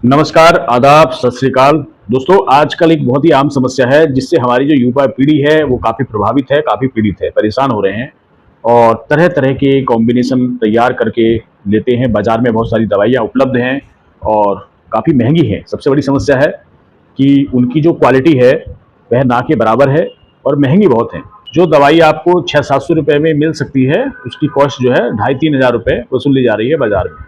नमस्कार, आदाब, सत श्री अकाल। दोस्तों, आजकल एक बहुत ही आम समस्या है जिससे हमारी जो युवा पीढ़ी है वो काफ़ी प्रभावित है, काफ़ी पीड़ित है, परेशान हो रहे हैं और तरह-तरह के कॉम्बिनेशन तैयार करके लेते हैं। बाज़ार में बहुत सारी दवाइयाँ उपलब्ध हैं और काफ़ी महँगी हैं। सबसे बड़ी समस्या है कि उनकी जो क्वालिटी है वह ना के बराबर है और महँगी बहुत है। जो दवाई आपको 600-700 रुपए में मिल सकती है, उसकी कॉस्ट जो है ढाई-3 हज़ार रुपए वसूली जा रही है बाज़ार में।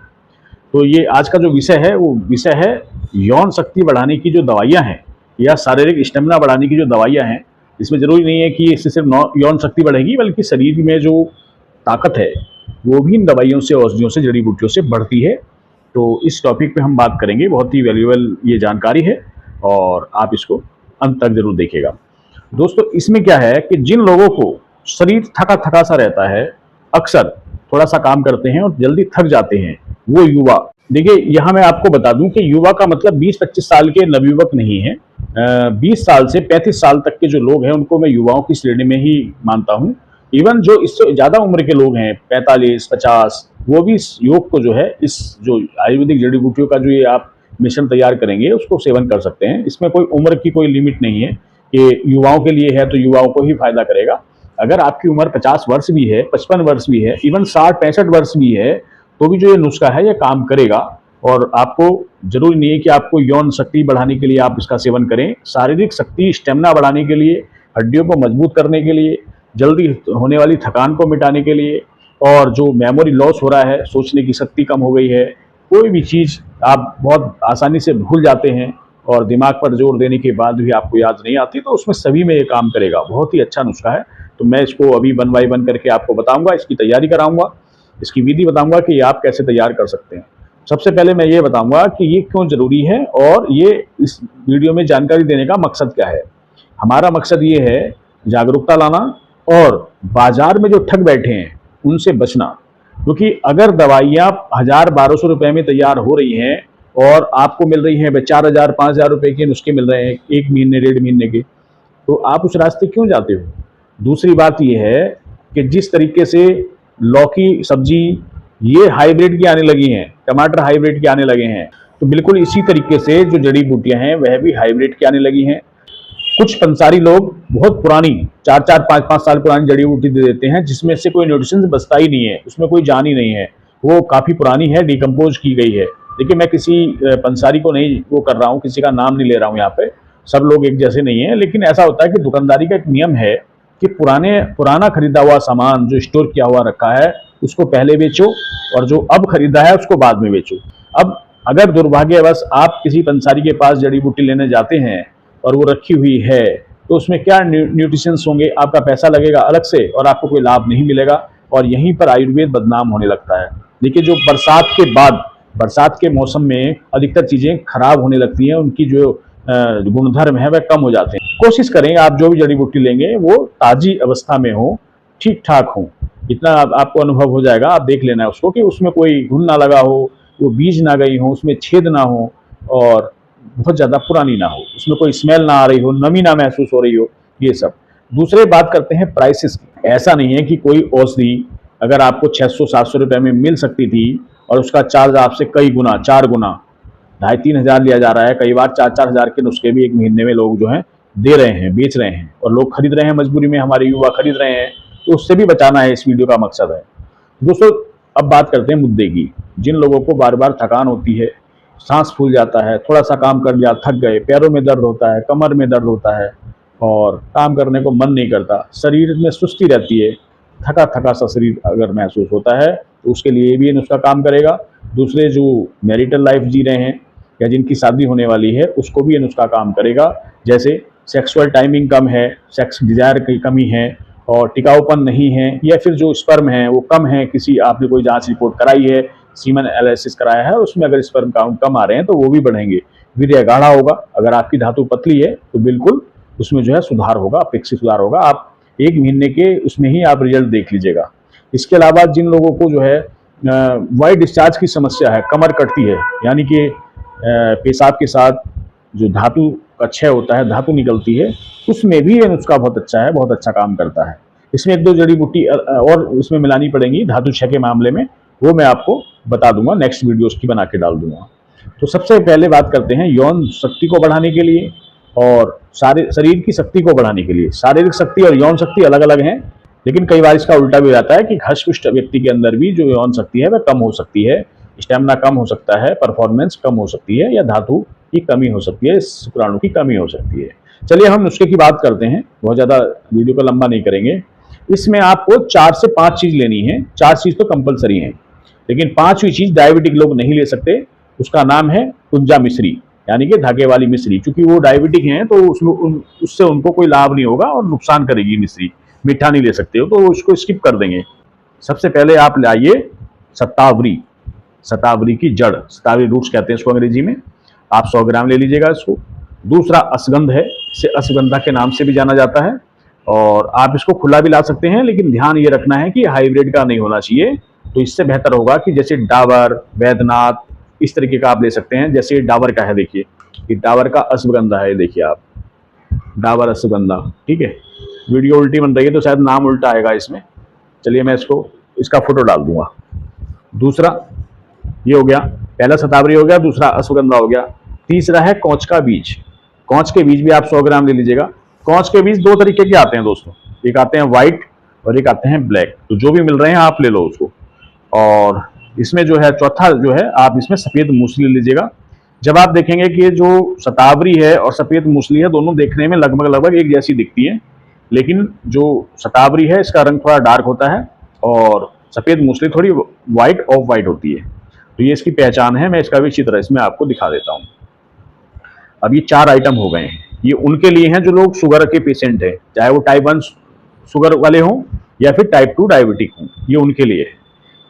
तो ये आज का जो विषय है वो विषय है यौन शक्ति बढ़ाने की जो दवाइयाँ हैं या शारीरिक स्टेमिना बढ़ाने की जो दवाइयाँ हैं। इसमें ज़रूरी नहीं है कि इससे सिर्फ यौन शक्ति बढ़ेगी, बल्कि शरीर में जो ताकत है वो भी इन दवाइयों से, औषधियों से, जड़ी बूटियों से बढ़ती है। तो इस टॉपिक पे हम बात करेंगे। बहुत ही वैल्यूएबल ये जानकारी है और आप इसको अंत तक जरूर देखिएगा। दोस्तों, इसमें क्या है कि जिन लोगों को शरीर थका थका सा रहता है, अक्सर थोड़ा सा काम करते हैं और जल्दी थक जाते हैं, वो युवा। देखिए, यहाँ मैं आपको बता दूं कि युवा का मतलब 20-25 साल के नवयुवक नहीं है। 20 साल से 35 साल तक के जो लोग हैं उनको मैं युवाओं की श्रेणी में ही मानता हूँ। इवन जो इससे ज़्यादा उम्र के लोग हैं, 45-50, वो भी इस योग को जो है, इस जो आयुर्वेदिक जड़ी बूटियों का जो ये आप मिश्रण तैयार करेंगे उसको सेवन कर सकते हैं। इसमें कोई उम्र की कोई लिमिट नहीं है कि युवाओं के लिए है तो युवाओं को ही फायदा करेगा। अगर आपकी उम्र 50 वर्ष भी है, 55 वर्ष भी है, इवन 60-65 वर्ष भी है, तो भी जो ये नुस्खा है ये काम करेगा। और आपको जरूरी नहीं है कि आपको यौन शक्ति बढ़ाने के लिए आप इसका सेवन करें। शारीरिक शक्ति, स्टेमिना बढ़ाने के लिए, हड्डियों को मजबूत करने के लिए, जल्दी होने वाली थकान को मिटाने के लिए, और जो मेमोरी लॉस हो रहा है, सोचने की शक्ति कम हो गई है, कोई भी चीज़ आप बहुत आसानी से भूल जाते हैं और दिमाग पर जोर देने के बाद भी आपको याद नहीं आती, तो उसमें सभी में ये काम करेगा। बहुत ही अच्छा नुस्खा है। तो मैं इसको अभी 1 बाय 1 करके आपको बताऊंगा, इसकी तैयारी कराऊंगा, इसकी विधि बताऊंगा कि आप कैसे तैयार कर सकते हैं। सबसे पहले मैं ये बताऊंगा कि ये क्यों जरूरी है और ये इस वीडियो में जानकारी देने का मकसद क्या है। हमारा मकसद ये है जागरूकता लाना और बाजार में जो ठग बैठे हैं उनसे बचना। क्योंकि अगर दवाइयाँ 1000-1200 रुपए में तैयार हो रही हैं और आपको मिल रही हैं 4000-5000 रुपए के नुस्खे मिल रहे हैं 1 महीने 1.5 महीने के, तो आप उस रास्ते क्यों जाते हो। दूसरी बात यह है कि जिस तरीके से लौकी सब्जी ये हाइब्रिड की आने लगी हैं, टमाटर हाइब्रिड के आने लगे हैं, तो बिल्कुल इसी तरीके से जो जड़ी बूटियां हैं वह भी हाइब्रिड की आने लगी हैं। कुछ पंसारी लोग बहुत पुरानी 4-4, 5-5 साल पुरानी जड़ी बूटी दे देते हैं जिसमें से कोई न्यूट्रिशन बचता ही नहीं है, उसमें कोई जान ही नहीं है, वो काफ़ी पुरानी है, डिकम्पोज की गई है। देखिए, मैं किसी पंसारी को नहीं वो कर रहा हूँ, किसी का नाम नहीं ले रहा हूँ यहाँ पे, सब लोग एक जैसे नहीं है। लेकिन ऐसा होता है कि दुकानदारी का एक नियम है कि पुराना खरीदा हुआ सामान जो स्टोर किया हुआ रखा है उसको पहले बेचो और जो अब खरीदा है उसको बाद में बेचो। अब अगर दुर्भाग्यवश आप किसी पंसारी के पास जड़ी बूटी लेने जाते हैं और वो रखी हुई है, तो उसमें क्या न्यूट्रिशंस होंगे, आपका पैसा लगेगा अलग से और आपको कोई लाभ नहीं मिलेगा और यहीं पर आयुर्वेद बदनाम होने लगता है। देखिए, जो बरसात के बाद, बरसात के मौसम में अधिकतर चीज़ें खराब होने लगती हैं, उनकी जो गुणधर्म है वह कम हो जाते हैं। कोशिश करें आप जो भी जड़ी बूटी लेंगे वो ताज़ी अवस्था में हो, ठीक ठाक हो। इतना आपको अनुभव हो जाएगा, आप देख लेना है उसको कि उसमें कोई घुन ना लगा हो, वो बीज ना गई हो, उसमें छेद ना हो और बहुत ज़्यादा पुरानी ना हो, उसमें कोई स्मेल ना आ रही हो, नमी ना महसूस हो रही हो, ये सब। दूसरे बात करते हैं प्राइसेस की। ऐसा नहीं है कि कोई औषधि अगर आपको 600-700 रुपए में मिल सकती थी और उसका चार्ज आपसे कई गुना, 4 गुना, 2,500-3 हज़ार लिया जा रहा है। कई बार 4-4 हज़ार के नुस्खे भी 1 महीने में लोग जो हैं दे रहे हैं, बेच रहे हैं और लोग खरीद रहे हैं, मजबूरी में हमारे युवा खरीद रहे हैं। तो उससे भी बचाना है, इस वीडियो का मकसद है। दोस्तों, अब बात करते हैं मुद्दे की। जिन लोगों को बार बार थकान होती है, सांस फूल जाता है, थोड़ा सा काम कर लिया थक गए, पैरों में दर्द होता है, कमर में दर्द होता है और काम करने को मन नहीं करता, शरीर में सुस्ती रहती है, थका थका सा शरीर अगर महसूस होता है, तो उसके लिए भी ये नुस्खा काम करेगा। दूसरे जो मैरिटल लाइफ जी रहे हैं या जिनकी शादी होने वाली है उसको भी ये नुस्खा काम करेगा। जैसे सेक्सुअल टाइमिंग कम है, सेक्स डिजायर की कमी है और टिकाऊपन नहीं है, या फिर जो स्पर्म है वो कम है, किसी आपने कोई जांच रिपोर्ट कराई है, सीमन एनालिसिस कराया है, उसमें अगर स्पर्म काउंट कम आ रहे हैं तो वो भी बढ़ेंगे। वीर्य गाढ़ा होगा। अगर आपकी धातु पतली है तो बिल्कुल उसमें जो है सुधार होगा, अपेक्षित सुधार होगा। आप 1 महीने के उसमें ही आप रिजल्ट देख लीजिएगा। इसके अलावा जिन लोगों को जो है वाइट डिस्चार्ज की समस्या है, कमर कटती है, यानी कि पेशाब के साथ जो धातु का क्षय होता है, धातु निकलती है, उसमें भी ये नुस्खा बहुत अच्छा है, बहुत अच्छा काम करता है। इसमें 1-2 जड़ी बूटी और इसमें मिलानी पड़ेंगी धातु क्षय के मामले में, वो मैं आपको बता दूंगा, नेक्स्ट वीडियोस की बना के डाल दूंगा। तो सबसे पहले बात करते हैं यौन शक्ति को बढ़ाने के लिए और सारे शरीर की शक्ति को बढ़ाने के लिए। शारीरिक शक्ति और यौन शक्ति अलग अलग हैं, लेकिन कई बार इसका उल्टा भी हो जाता है कि हष्ट-पुष्ट व्यक्ति के अंदर भी जो यौन शक्ति है वह कम हो सकती है, स्टेमिना कम हो सकता है, परफॉर्मेंस कम हो सकती है, या धातु की कमी हो सकती है, शुक्राणु की कमी हो सकती है। चलिए हम नुस्खे की बात करते हैं, बहुत ज़्यादा वीडियो को लंबा नहीं करेंगे। इसमें आपको 4 से 5 चीज़ लेनी है। 4 चीज़ तो कंपलसरी हैं, लेकिन 5वीं चीज़ डायबिटिक लोग नहीं ले सकते। उसका नाम है कुंजा मिश्री, यानी कि धागे वाली मिश्री। चूंकि वो डायबिटिक हैं तो उससे उनको कोई लाभ नहीं होगा और नुकसान करेगी मिश्री। मीठा नहीं ले सकते हो तो उसको स्किप कर देंगे। सबसे पहले आप लाइए शतावरी, शतावरी की जड़, शतावरी रूट्स कहते हैं इसको अंग्रेजी में। आप 100 ग्राम ले लीजिएगा इसको। दूसरा अश्वगंध है, इसे अश्वगंधा के नाम से भी जाना जाता है, और आप इसको खुला भी ला सकते हैं, लेकिन ध्यान ये रखना है कि हाइब्रिड का नहीं होना चाहिए। तो इससे बेहतर होगा कि जैसे डाबर, बैद्यनाथ, इस तरीके का आप ले सकते हैं। जैसे डाबर का है, देखिए ये डाबर का अश्वगंधा है, देखिए आप, डाबर अश्वगंधा, ठीक है। वीडियो उल्टी बन रही है तो शायद नाम उल्टा आएगा इसमें। चलिए मैं इसका फोटो डाल दूंगा। दूसरा ये हो गया, पहला शतावरी हो गया, दूसरा अश्वगंधा हो गया। तीसरा है कौच का बीज। कौच के बीज भी आप 100 ग्राम ले लीजिएगा। कौच के बीज 2 तरीके के आते हैं दोस्तों, एक आते हैं व्हाइट और एक आते हैं ब्लैक। तो जो भी मिल रहे हैं आप ले लो उसको। और इसमें जो है चौथा जो है, आप इसमें सफेद मूसली ले लीजिएगा। जब आप देखेंगे कि ये जो शतावरी है और सफेद मूसली है, दोनों देखने में लगभग एक जैसी दिखती है, लेकिन जो शतावरी है इसका रंग थोड़ा डार्क होता है और सफेद मूसली थोड़ी व्हाइट ऑफ व्हाइट होती है। तो ये इसकी पहचान है। मैं इसका भी चित्र इसमें आपको दिखा देता हूँ। अब ये 4 आइटम हो गए हैं। ये उनके लिए हैं जो लोग शुगर के पेशेंट हैं, चाहे वो टाइप 1 शुगर वाले हों या फिर टाइप 2 डायबिटिक हों, ये उनके लिए है।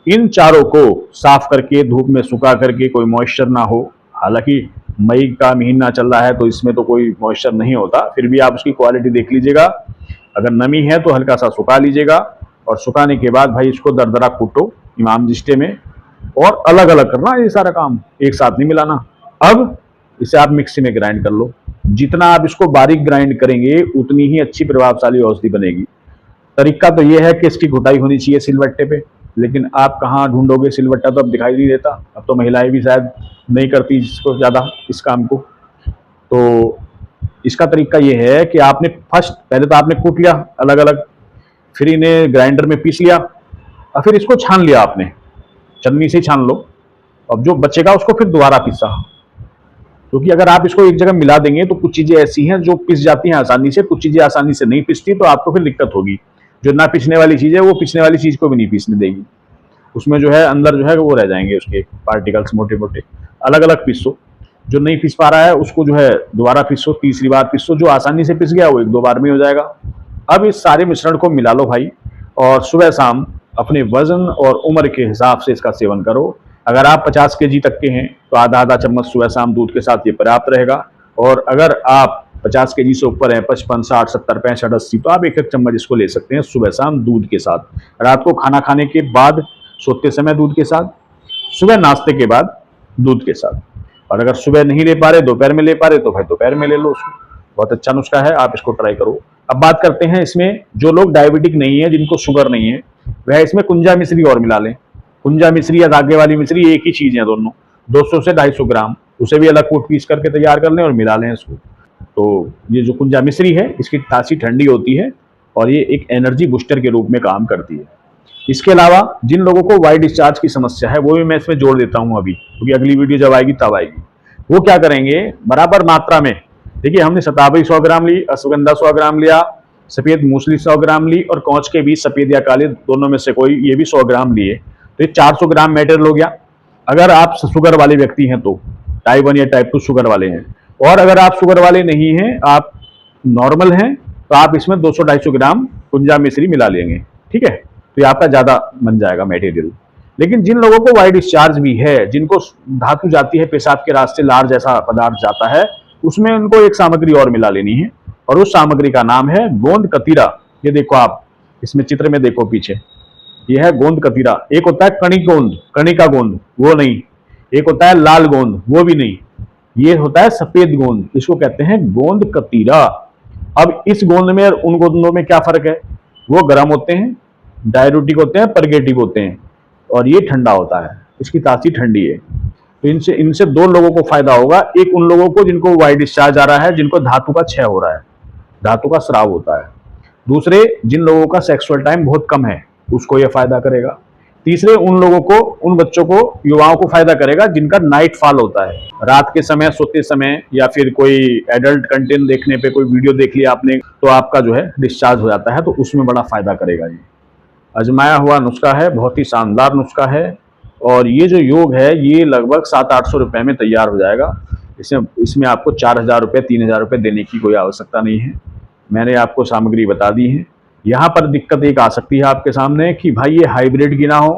इन चारों को साफ करके धूप में सुखा करके, कोई मॉइस्चर ना हो, हालांकि मई का महीना चल रहा है तो इसमें तो कोई मॉइस्चर नहीं होता, फिर भी आप उसकी क्वालिटी देख लीजिएगा। अगर नमी है तो हल्का सा सुखा लीजिएगा, और सुखाने के बाद भाई इसको दरदरा कूटो इमाम जिस्टे में, और अलग अलग करना, ये सारा काम एक साथ नहीं मिलाना। अब इसे आप मिक्सी में ग्राइंड कर लो। जितना आप इसको बारीक ग्राइंड करेंगे उतनी ही अच्छी प्रभावशाली औषधि बनेगी। तरीका तो ये है कि इसकी घुटाई होनी चाहिए सिलवट्टे पे, लेकिन आप कहाँ ढूंढोगे सिलवट्टा, तो अब दिखाई नहीं देता। अब तो महिलाएं भी शायद नहीं करती इसको ज़्यादा, इस काम को। तो इसका तरीका ये है कि आपने पहले तो आपने कूट लिया अलग अलग, फिर इन्हें ग्राइंडर में पीस लिया, और फिर इसको छान लिया आपने, छन्नी से छान लो। अब जो बचेगा उसको फिर दोबारा पीसा, क्योंकि अगर आप इसको एक जगह मिला देंगे तो कुछ चीजें ऐसी हैं जो पिस जाती हैं आसानी से, कुछ चीजें आसानी से नहीं पिसती, तो आपको फिर दिक्कत होगी। जो ना पिसने वाली चीज है वो पिसने वाली चीज को भी नहीं पीसने देगी, उसमें जो है अंदर जो है वो रह जाएंगे उसके पार्टिकल्स मोटे मोटे। अलग अलग पीसो, जो नहीं पिस पा रहा है उसको जो है दोबारा पीसो, तीसरी बार पीसो, जो आसानी से पिस गया वो 1-2 बार में हो जाएगा। अब इस सारे मिश्रण को मिला लो भाई, और सुबह शाम अपने वजन और उम्र के हिसाब से इसका सेवन करो। अगर आप 50 केजी तक के हैं तो आधा चम्मच सुबह शाम दूध के साथ ये पर्याप्त रहेगा, और अगर आप 50 केजी से ऊपर हैं, 55, 60, 70, 65, 80, तो आप 1-1 चम्मच इसको ले सकते हैं सुबह शाम दूध के साथ। रात को खाना खाने के बाद, सोते समय दूध के साथ, सुबह नाश्ते के बाद दूध के साथ। और अगर सुबह नहीं ले पा रहे, दोपहर में ले पा रहे, तो भाई दोपहर में ले लो उसको। बहुत अच्छा नुस्खा है, आप इसको ट्राई करो। अब बात करते हैं इसमें जो लोग डायबिटिक नहीं है, जिनको शुगर नहीं है, वह इसमें कुंजा मिश्री और मिला लें। कुंजा मिश्री या धागे वाली मिश्री एक ही चीज है दोनों, 200 से 250 ग्राम, उसे भी अलग कूट पीस करके तैयार कर लें और मिला लें इसको। तो ये जो कुंजा मिश्री है इसकी तासीर ठंडी होती है और ये एक एनर्जी बूस्टर के रूप में काम करती है। इसके अलावा जिन लोगों को वाइट डिस्चार्ज की समस्या है वो भी मैं इसमें जोड़ देता हूँ अभी, क्योंकि अगली वीडियो जब आएगी तब आएगी। वो क्या करेंगे, बराबर मात्रा में, देखिए हमने शतावरी 100 ग्राम ली, अश्वगंधा 100 ग्राम लिया, सफेद मूसली 100 ग्राम ली, और कौच के बीज सफेद या काले दोनों में से कोई ये भी 100 ग्राम लिए, तो ये 400 ग्राम मेटेरियल हो गया। अगर आप शुगर वाले व्यक्ति हैं तो, टाइप 1 या टाइप 2 शुगर वाले हैं, और अगर आप शुगर वाले नहीं हैं, आप नॉर्मल हैं, तो आप इसमें 200-250 ग्राम कुंजा मिश्री मिला लेंगे, ठीक है। तो ये आपका ज्यादा बन जाएगा मटेरियल। लेकिन जिन लोगों को वाइट डिस्चार्ज भी है, जिनको धातु जाती है पेशाब के रास्ते, लार जैसा पदार्थ जाता है, उसमें उनको एक सामग्री और मिला लेनी है, और उस सामग्री का नाम है गोंद कतीरा। ये देखो आप इसमें चित्र में देखो पीछे, ये है गोंद कतीरा। एक होता है कणी गोंद, कणिका गोंद, वो नहीं। एक होता है लाल गोंद, वो भी नहीं। ये होता है सफेद गोंद, इसको कहते हैं गोंद कतीरा। अब इस गोंद में और उन गोंदों में क्या फर्क है, वो गर्म होते हैं, डाययूरेटिक होते हैं, परगेटिव होते हैं, और ये ठंडा होता है, इसकी तासीर ठंडी है। तो इनसे इनसे दो लोगों को फायदा होगा। एक उन लोगों को जिनको वाइट डिस्चार्ज आ रहा है, जिनको धातु का क्षय हो रहा है, धातु का स्राव होता है। दूसरे, जिन लोगों का सेक्सुअल टाइम बहुत कम है, उसको यह फायदा करेगा। तीसरे, उन लोगों को, उन बच्चों को, युवाओं को फायदा करेगा जिनका नाइट फॉल होता है, रात के समय सोते समय, या फिर कोई एडल्ट कंटेंट देखने पे कोई वीडियो देख लिया आपने तो आपका जो है डिस्चार्ज हो जाता है, तो उसमें बड़ा फायदा करेगा। ये आजमाया हुआ नुस्खा है, बहुत ही शानदार नुस्खा है। और ये जो योग है ये लगभग 700-800 रुपए में तैयार हो जाएगा। इसमें आपको 4,000 रुपये 3,000 रुपये देने की कोई आवश्यकता नहीं है। मैंने आपको सामग्री बता दी है। यहाँ पर दिक्कत एक आ सकती है आपके सामने कि भाई ये हाइब्रिड की ना हो,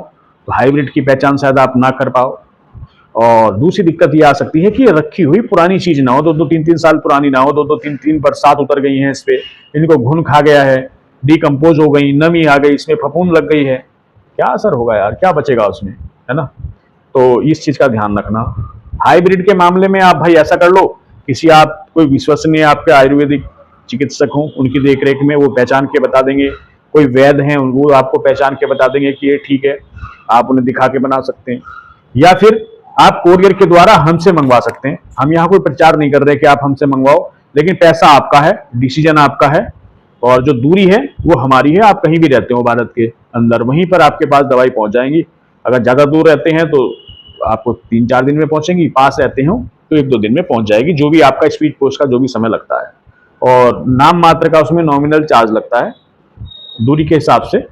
तो हाइब्रिड की पहचान शायद आप ना कर पाओ। और दूसरी दिक्कत ये आ सकती है कि ये रखी हुई पुरानी चीज ना हो, 2-2 3-3 साल पुरानी ना हो, 2-2 3-3 बरसात उतर गई है इस पे, इनको घुन खा गया है, डिकम्पोज हो गई, नमी आ गई, इसमें फफूंद लग गई है, क्या असर होगा यार, क्या बचेगा उसमें, है ना। तो इस चीज का ध्यान रखना। हाइब्रिड के मामले में आप भाई ऐसा कर लो, किसी आप कोई विश्वसनीय आपके आयुर्वेदिक चिकित्सक हो, उनकी देखरेख में, वो पहचान के बता देंगे। कोई वैद्य हैं, वो आपको पहचान के बता देंगे कि ये ठीक है, आप उन्हें दिखा के बना सकते हैं। या फिर आप कोरियर के द्वारा हमसे मंगवा सकते हैं। हम यहाँ कोई प्रचार नहीं कर रहे कि आप हमसे मंगवाओ, लेकिन पैसा आपका है, डिसीजन आपका है, और जो दूरी है वो हमारी है। आप कहीं भी रहते हो भारत के अंदर, वहीं पर आपके पास दवाई पहुंच जाएंगी। अगर ज्यादा दूर रहते हैं तो आपको 3-4 दिन में पहुंचेंगी, पास रहते हो तो 1-2 दिन में पहुंच जाएगी, जो भी आपका स्पीड पोस्ट का जो भी समय लगता है। और नाम मात्र का उसमें नॉमिनल चार्ज लगता है, दूरी के हिसाब से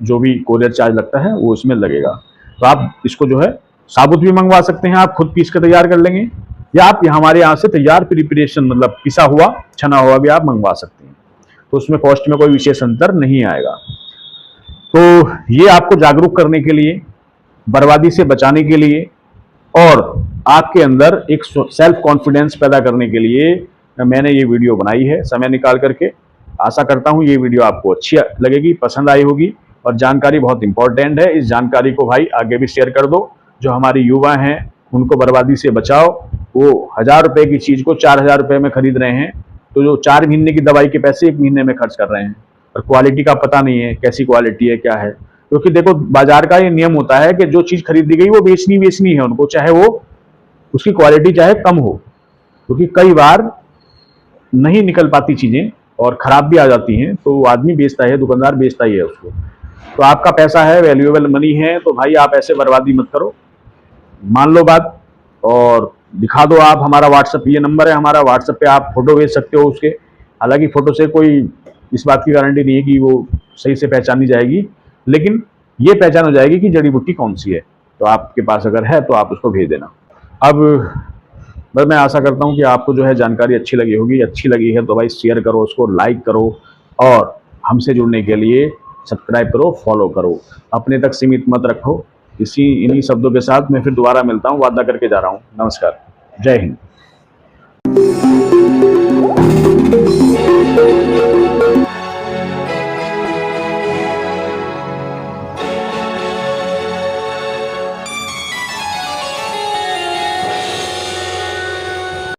जो भी कोरियर चार्ज लगता है वो उसमें लगेगा। तो आप इसको जो है साबुत भी मंगवा सकते हैं, आप खुद पीस कर तैयार कर लेंगे, या आप हमारे यहाँ से तैयार प्रिपरेशन मतलब पिसा हुआ छना हुआ भी आप मंगवा सकते हैं। तो उसमें कॉस्ट में कोई विशेष अंतर नहीं आएगा। तो ये आपको जागरूक करने के लिए, बर्बादी से बचाने के लिए, और आपके अंदर एक सेल्फ कॉन्फिडेंस पैदा करने के लिए मैंने ये वीडियो बनाई है समय निकाल करके। आशा करता हूँ ये वीडियो आपको अच्छी लगेगी, पसंद आई होगी, और जानकारी बहुत इंपॉर्टेंट है। इस जानकारी को भाई आगे भी शेयर कर दो। जो हमारे युवा हैं उनको बर्बादी से बचाओ। वो 1,000 रुपए की चीज को 4,000 रुपए में खरीद रहे हैं, तो जो 4 महीने की दवाई के पैसे 1 महीने में खर्च कर रहे हैं, और क्वालिटी का पता नहीं है कैसी क्वालिटी है क्या है। क्योंकि देखो बाजार का ये नियम होता है कि जो चीज खरीदी गई वो बेचनी है उनको, चाहे वो उसकी क्वालिटी चाहे कम हो, क्योंकि कई बार नहीं निकल पाती चीजें और खराब भी आ जाती हैं, तो वो आदमी बेचता है, दुकानदार बेचता ही है उसको। तो आपका पैसा है, वैल्यूएबल मनी है, तो भाई आप ऐसे बर्बादी मत करो, मान लो बात और दिखा दो। आप हमारा व्हाट्सएप, ये नंबर है हमारा, व्हाट्सएप पे आप फोटो भेज सकते हो उसके। हालांकि फोटो से कोई इस बात की गारंटी नहीं है कि वो सही से पहचानी जाएगी, लेकिन ये पहचान हो जाएगी कि जड़ी बूटी कौन सी है। तो आपके पास अगर है तो आप उसको भेज देना। अब बस मैं आशा करता हूँ कि आपको जो है जानकारी अच्छी लगी होगी। अच्छी लगी है तो भाई शेयर करो, उसको लाइक करो, और हमसे जुड़ने के लिए सब्सक्राइब करो, फॉलो करो। अपने तक सीमित मत रखो। इन्हीं शब्दों के साथ मैं फिर दोबारा मिलता हूँ, वादा करके जा रहा हूँ। नमस्कार, जय हिंद।